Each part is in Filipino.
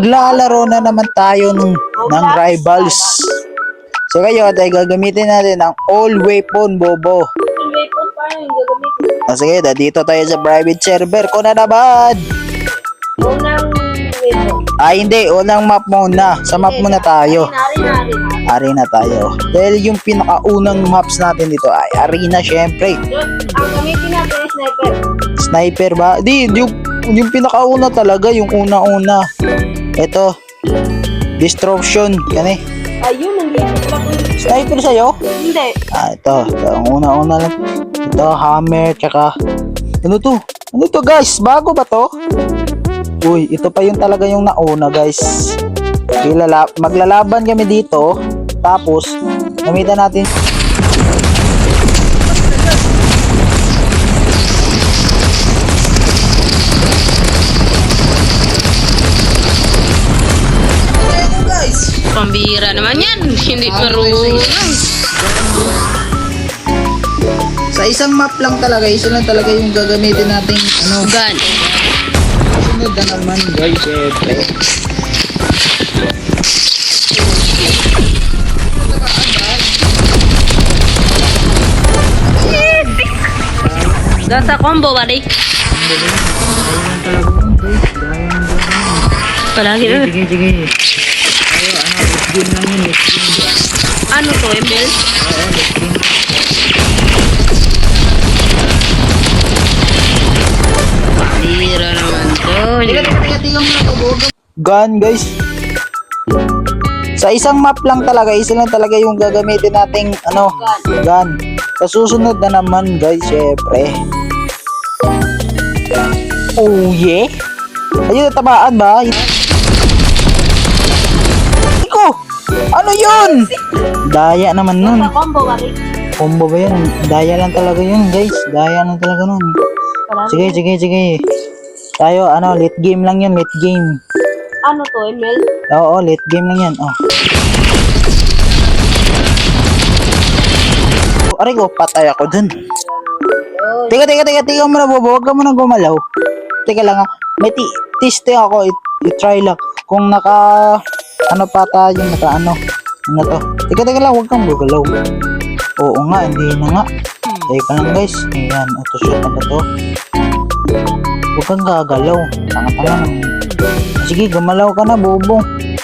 maglalaro na naman tayo ng rivals. So ngayon ay gagamitin natin ang all weapon, Bobo. All weapon pa yung gagamitin. Sige, dito tayo sa private server ko na naman. Unang weapon. Hindi, unang map muna. Sa map muna tayo. Arena tayo. Dahil yung pinakaunang maps natin dito ay arena, syempre. Ang gamitin natin ay sniper. Sniper ba? Di, yung pinakauna talaga, yung una-una. Ito, Destruction. Yan eh. Ayun, nandito pala ko. Sniper sa'yo? Hindi. Ito, ang una-una lang. Ito, hammer, tsaka ano to? Ano to guys? Bago ba to? Uy, ito pa yung talaga yung nauna guys. Maglalaban kami dito. Tapos, gamitan natin. Pambira naman yan. Hindi marunong. Sa isang map lang talaga, isa lang talaga yung gagamitin nating ano. Gun. Sunod na naman guys, syempre. Gasa combo, balik. Palagi na. Sige. Ayo, let's game lang yun, let's game. Ano to, ML? Oo, let's game. Pambira naman to. Tiga mo na to, gun guys. Sa isang map lang talaga, isa lang talaga yung gagamitin nating ano, gun. Sa susunod na naman guys, syempre. Oh yeah. Ayun, tamaan ba? Iko! Ano yun? Daya naman nun. Gasa combo, balik. Combo ba yun? Daya lang talaga yun guys. Daya lang talaga nun. Sige. Tayo, ano, late game lang yun, late game. Ano to, ML? Oo, late game lang yan. Oh. Aray ko, patay ako dun. Teka muna, Bobo. Huwag ka muna gumalaw. Teka lang ha. May testing ako. I-try lang. Kung ano pa tayo, ano to. Teka lang, huwag kang gugalaw. Oo nga, hindi na nga. Teka lang guys. Ayan, ito shot na ba to? Huwag kang gagalaw. Tanga-tanga naman. Sige, gumalaw ka na, Bobo.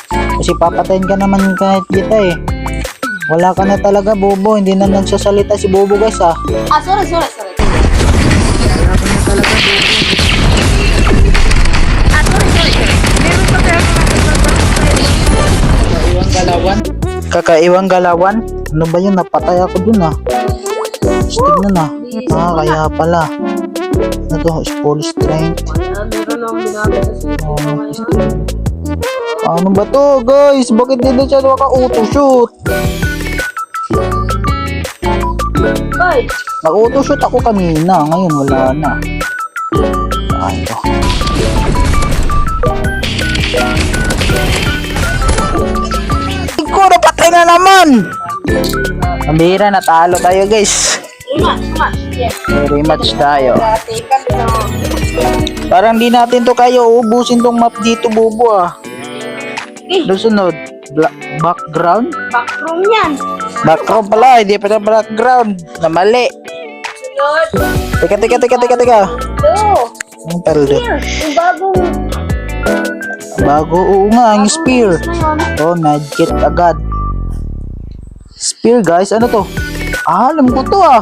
Kasi papatayin ka naman kahit kita eh. Wala ka na talaga, Bobo. Hindi na nagsasalita si Bobo guys ha. Sorry. Wala ka na talaga, Bobo. Meron pa tayo Kakaiwang galawan? Ano ba yun? Napatay ako dun ah. Tignan na. Kaya pala. Ano to? Full strength. meron akong ginamit sa sito ngayon. Ano ba to guys? Bakit hindi siya naka-auto-shoot? Ay! Naka-auto-shoot ako kanina. Ngayon wala na. Ito. Iko, napatay na naman! Pambira, natalo tayo guys. Rematch. Yes. Rematch tayo. Taken to. Parang di natin to kaya uubusin tong map dito, Bobo ah. Sunod, background? Backroom yan. Background pala, hindi pa na background. Na mali. Sunod. Teka. Do. Ang taldo. Here. Yung bagong... Bago, oo nga, ang spear. Oh, nag-get agad. Spear guys, ano to? Alam ko to ah.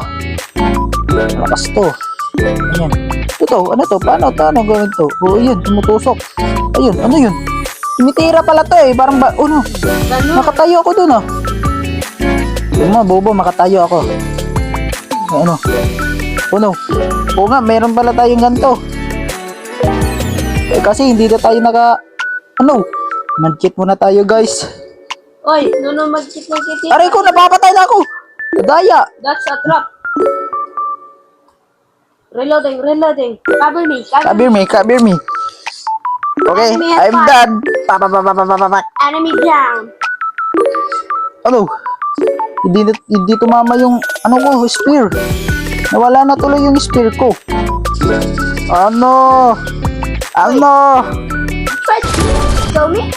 Lakas to. Ayan. Ito, ano to? Paano gawin to? Oh, yun, tumutusok. Ayun, ano yun? Tumitira pala to eh. Parang ba, no? Nakatayo ako dun ah. Yung mga Bobo, makatayo ako. Ano? No? Oo nga, meron pala tayong ganito. Eh, kasi hindi na tayo mag-cheat muna tayo guys. Oy, mag-cheat. Aray ko, napapatay na ako. Daya. That's a trap. Reloading. Cover me. Okay, Enemy at I'm five. done. Enemy down. Ano? Hindi tumama yung spear. Nawala na tuloy yung spear ko. Ano? Show me.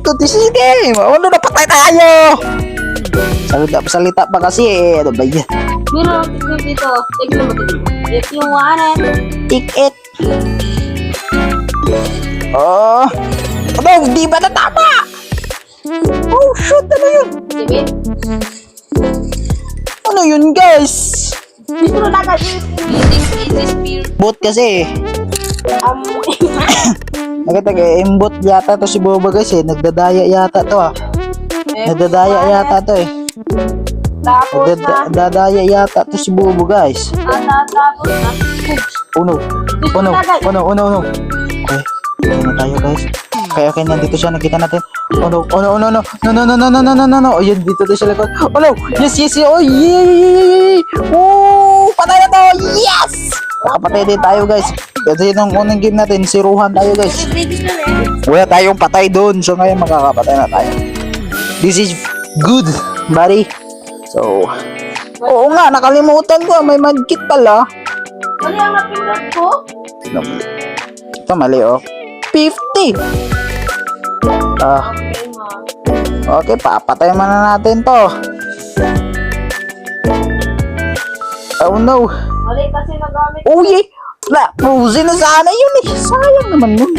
dito. This is game. Ano na, patay tayo. Salita pa kasi eh. Ano ba yan? Meron ang technique dito. Tignan mo, tignan mo. If you want it. Take it. Oh. Ano, di ba na tama? Oh, shoot. Ano yun? Sige. Ano yun, guys? Dito na dagat. Easy spear. Bot kasi. Nagtag-aimbot yata to si Boba guys eh. Nagdadaya yata to ah. Nagdadaya yata to eh. Tapos na. Nagdadaya yata to si Boba guys. Tapos na. Uno. Okay. Kaya na tayo guys. Kaya nandito siya. Nakita natin. Oh no. No. Oh yun. Dito tayo sa likod. Oh no. Yes. Oh yay. Oh. Patay na to. Yes. Nakapatay din tayo guys. Kasi nung unang game natin, siruhan tayo guys. Wala tayong patay doon. So ngayon makakapatay na tayo. This is good, buddy. So, oo nga, nakalimutan ko. May medkit pala. Ano yung napindot ko? Ito mali oh. 50. Okay, papatay na natin to. Oh no. Mali kasi nagamit. Oh yeah. Frozen na sana yun eh. Sayang naman yun.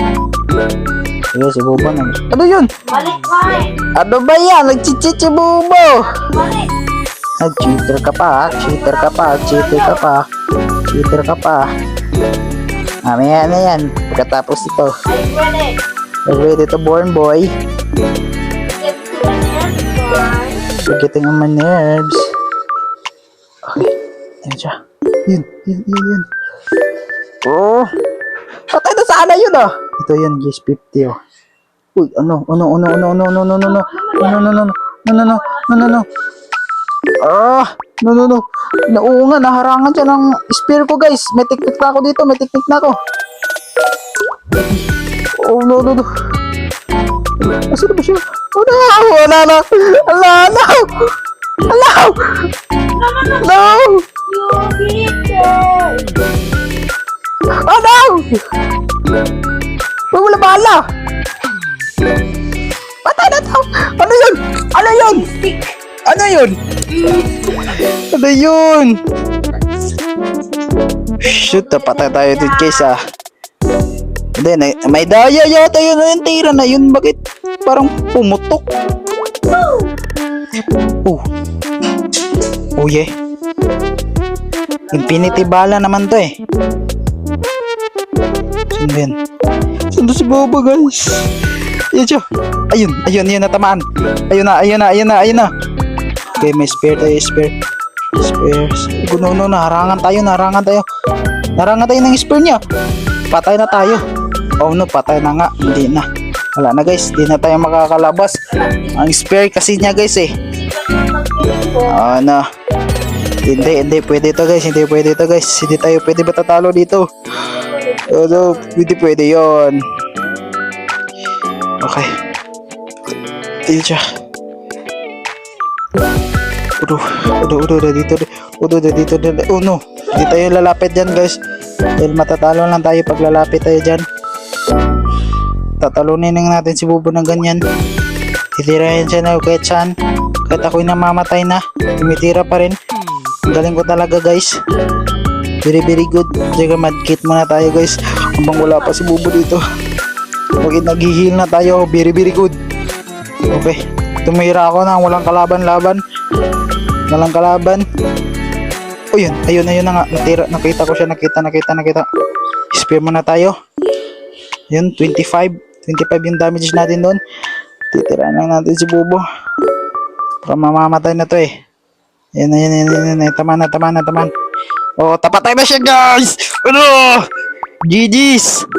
Sige, si Bobo na. Ano yun? Mali ka eh. Ano ba yan? Nagchichit si Bobo. Mali. Cheater ka pa. Cheater ka pa. Mamaya na yan. Pagkatapos ito. I'm ready. Ready to born boy. Get to the next one. You're getting on my nerves. Okay. Ayan siya. Yun. Oh. Patay na sana yun ah. Ito yun. Yes, 50 oh. Uy, ano. No. Ah, no. Oo nga, naharangan siya ng spear ko guys. May teknik na ako dito. Oh, no. Asan ba siya? Oh, no. Wala na. No. You beat it. Oh, no. Oh, wala bala. Patay na to. Ano yun? Shoot, patay tayo dito guys ah. Hindi, may daya yata yun. Yung tira na yun. Bakit parang pumutok? Oh yeah. Infinity bala naman to eh. Sundo si Bobo guys. Yan siya. Ayun, natamaan. Ayun na. Okay, may spare tayo, Spares. No, naharangan tayo. Naharangan tayo ng spare niya. Patay na tayo. Oh no, patay na nga. Hindi na. Wala na guys, hindi na tayo makakalabas. Ang spare kasi niya guys eh. Ano? Hindi pwede to guys. Hindi tayo pwede matatalo dito. Oh no, hindi pwede yon. Okay. Ayun siya. Dito. Oh no. Hindi tayo lalapit dyan guys. Dahil matatalo lang tayo pag lalapit tayo dyan. Tatalunin natin si Bobo ng ganyan. Titirahin siya na kahit saan. Kahit ako'y namamatay na. Tumitira pa rin. Ang galing ko talaga guys. Very good. Sige, medkit muna tayo guys. Habang wala pa si Bobo dito. Bakit nag-heal na tayo. Very good. Okay. Tumira ako na walang kalaban. Oh yun na nga. Nakita ko siya. Nakita. Spear muna tayo. Yun, 25 yung damage natin doon. Titirahan lang natin si Bobo. Baka mamamatay na to eh. Yan. Taman. Oh, tapatay na siya guys. Ano? GG's.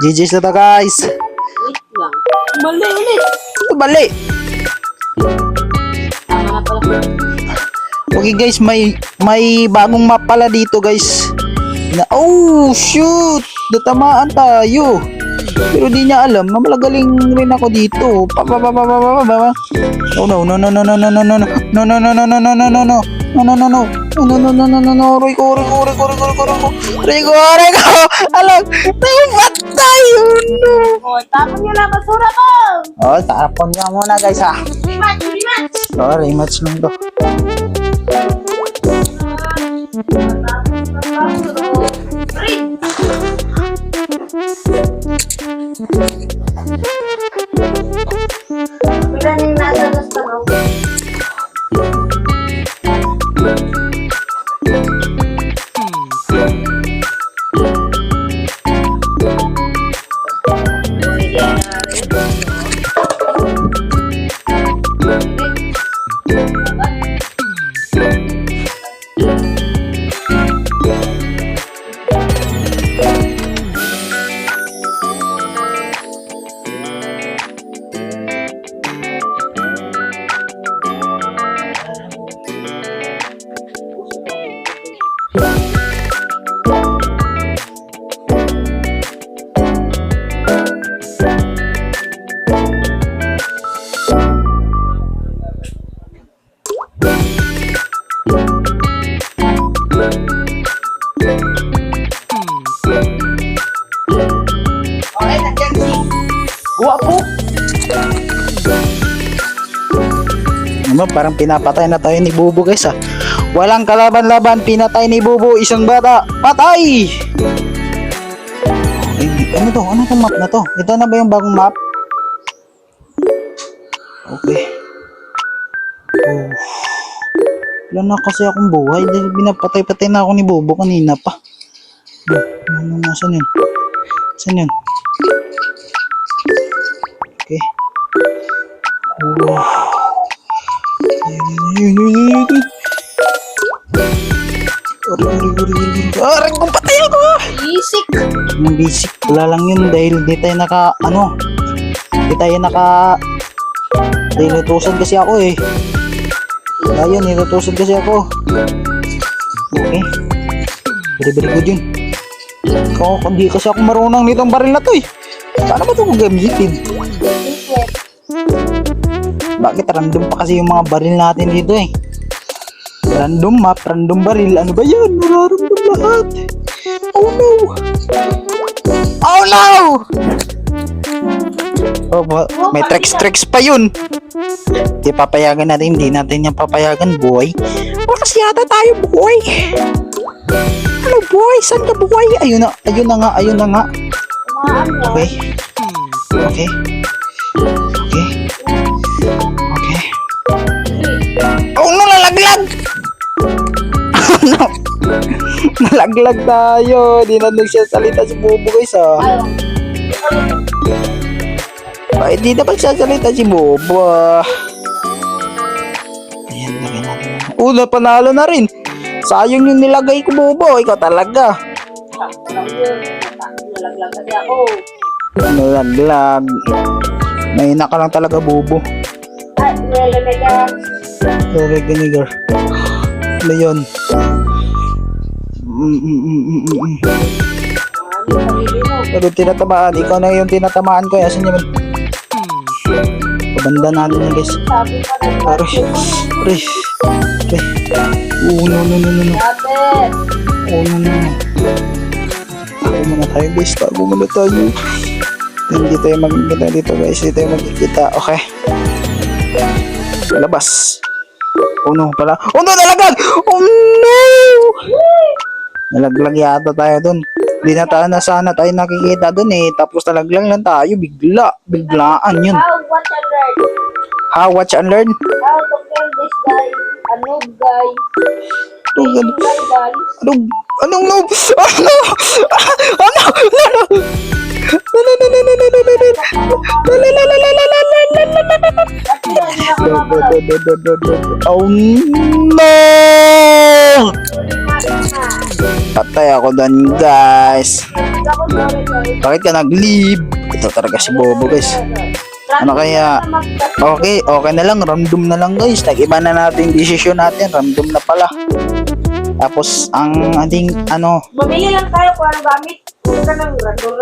GG's na to guys. Wait lang. Mali ulit. Ito bali. Tama na pala. Okay guys, may bagong map pala dito guys. Oh shoot! Natamaan tayo. Pero di niya alam na malagaling rin ako dito. Oh no. Rico. Alam, namatay. O, tapon nyo na basura ko. Oh, tapon nga muna guys ha. Rematch, rematch. Oh, rematch lang to. Ilan yung nasa gusto mo? Okay, nandiyan si Guwapo. Ano, parang pinapatay na tayo ni Bubo guys ha. Walang kalaban-laban, pinatay ni Bubo isang bata. Patay! Okay, ano to? Ano tong map na to? Ito na ba yung bagong map? Okay. Oh. Wala na kasi akong buhay dahil binapatay-patay na ako ni Bubo kanina pa. Saan yun? Saan yun? Okay. Oh. Aray kong patay ako! Isik. Yung basic, wala lang yun dahil di tayo dahil natusan kasi ako eh. Ayun, natusan kasi ako. Okay. Very good yun. Hindi kasi ako marunong nitong baril na to eh. Paano ba ito kung gamitin? Bakit random pa kasi yung mga baril natin dito eh? Random map, random baril. Ano ba yan? Nararamdam lahat. Oh no! Oh no! Oh, may tricks pa yun. Hindi papayagan natin. Hindi natin yung papayagan, boy. Wakas yata tayo, boy. Ano, boy? Saan ka, boy? Ayun na nga. Okay. Okay. Oh no, nalaglag! Oh no! Nalaglag tayo. Di na nagsasalita si Bobo guys ah. Bakit di na magsasalita si Bobo ah? Ayan, lagay natin. Panalo na rin. Sayang yung nilagay ko, Bobo. Ikaw talaga. Nalaglag kasi ako. Nalaglag. Mahina ka lang talaga, Bobo. Ay, nilalag ka. Okay, ginigar. Ano yun? Pero tinatamaan. Ikaw na yung tinatamaan ko. Asan yun? Pabanda natin yun, guys. Sabi pa ng Aray. No. Dapat. Oh, no. Tago muna tayo, guys. Tago muna tayo. Hindi tayo magkikita dito, guys. Hindi tayo magkikita. Okay. Labas. Oh no, pala. Oh no, nalaglag! Oh no! Nalaglag yata tayo dun. Hindi na tayo na sana tayo nakikita dun eh. Tapos nalaglag lang tayo. Biglaan yun. How, watch and learn. Watch and learn? How to kill this guy. A noob guy. Ano? Guy, guys. Anong noob? Ano? Oh no! Patay ako doon, guys. Bakit ka nag-leave? Ito talaga si Bobo, guys. Ano kaya? Okay na lang. Random na lang, guys. Nag-iba na natin yung desisyon natin. Random na pala. Tapos, ang ating, Mamili lang tayo kung ano gamit. Huwag ka ng random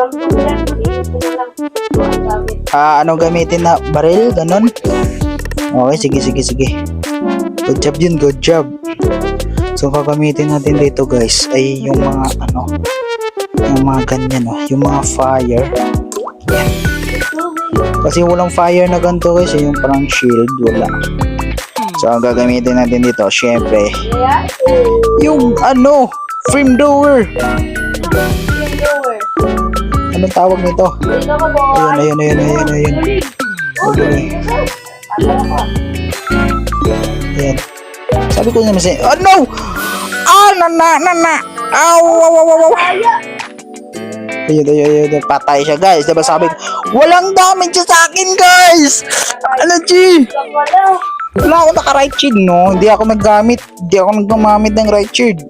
yan. Mamili ko na lang kung ano gamit. ano gamitin na baril? Ganon? Okay, sige. Good job yun, good job. So, gagamitin natin dito guys ay yung mga yung mga ganyan yung mga fire. Yan. Kasi walang fire na ganito guys, yung parang shield, wala. So, ang gagamitin natin dito, syempre, Yeah. yung frame door. Yung door. Anong tawag nito? Dito ka, boy. Ayun. Galing. Ayan. Sabi ko naman sa'yo, oh no! Ah, nana! Aw! Ayun. Patay siya guys. Diba sabi ko, walang damage siya sa akin guys! Ano, G? Wala ako naka-right shield, no? Hindi ako naggamit ng right shield.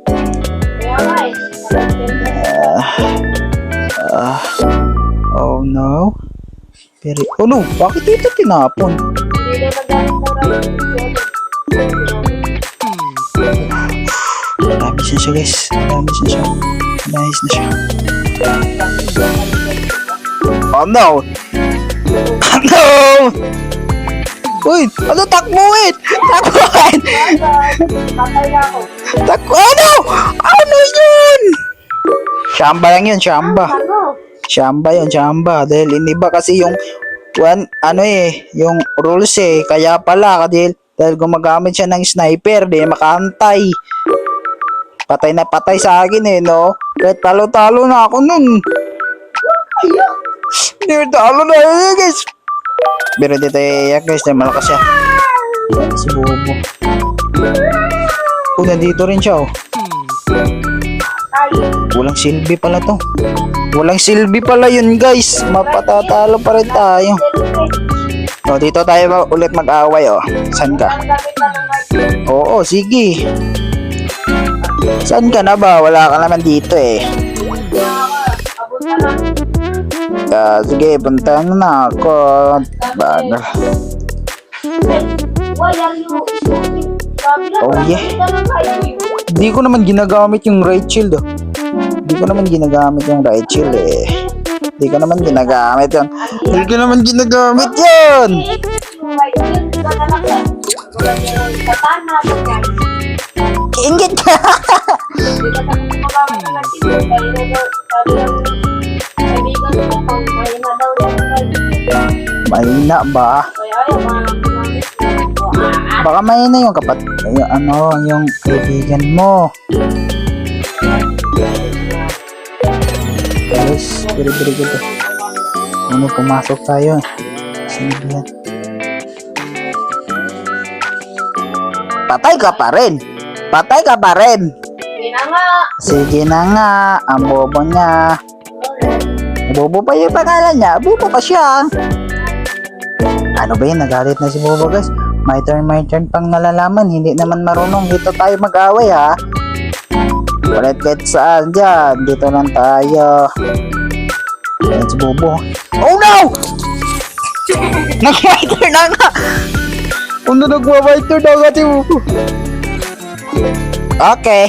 Oh no. Pero, oh no, bakit dito tinapon? Dami siya guys. Nice na siya. Oh no! No! Uy! Takbuhin! Ano? Ano yun? Shamba lang yun, shamba. Shamba. Dahil hindi ba kasi yung yung rules kaya pala dahil gumagamit siya ng sniper, di makantay. Patay na patay sa akin no? Kahit talo-talo na ako nun. Talo na yun guys. Pero dito guys, dahil malakas siya. Si Bobo. Nandito rin siya Walang silbi pala to. Walang silbi pala yun guys. Mapatatalo pa rin tayo. Dito tayo ulit mag-away Saan ka? Oo, sige. Saan ka na ba? Wala ka naman dito sige, puntahan na ako. Bagal. Oh yeah. Di ko naman ginagamit yung right shield Di ko naman ginagamit yun. Ingit ka. Mahina ba? Baka mahina yung yung kaibigan mo. Guys, very good. Pumasok tayo. Sino yan? Patay ka pa rin. Sige na nga. Ang bobo niya. Bobo pa yung pangalan niya. Bobo pa siya. Ano ba yun? Nagalit na si Bobo guys. My turn pang nalalaman. Hindi naman marunong. Dito tayo mag-away Ulit kahit saan dyan. Dito lang tayo. Ayan si Bobo. Oh no! Nag-fighter na nga. Nag-fighter na nga si Bobo. Okay.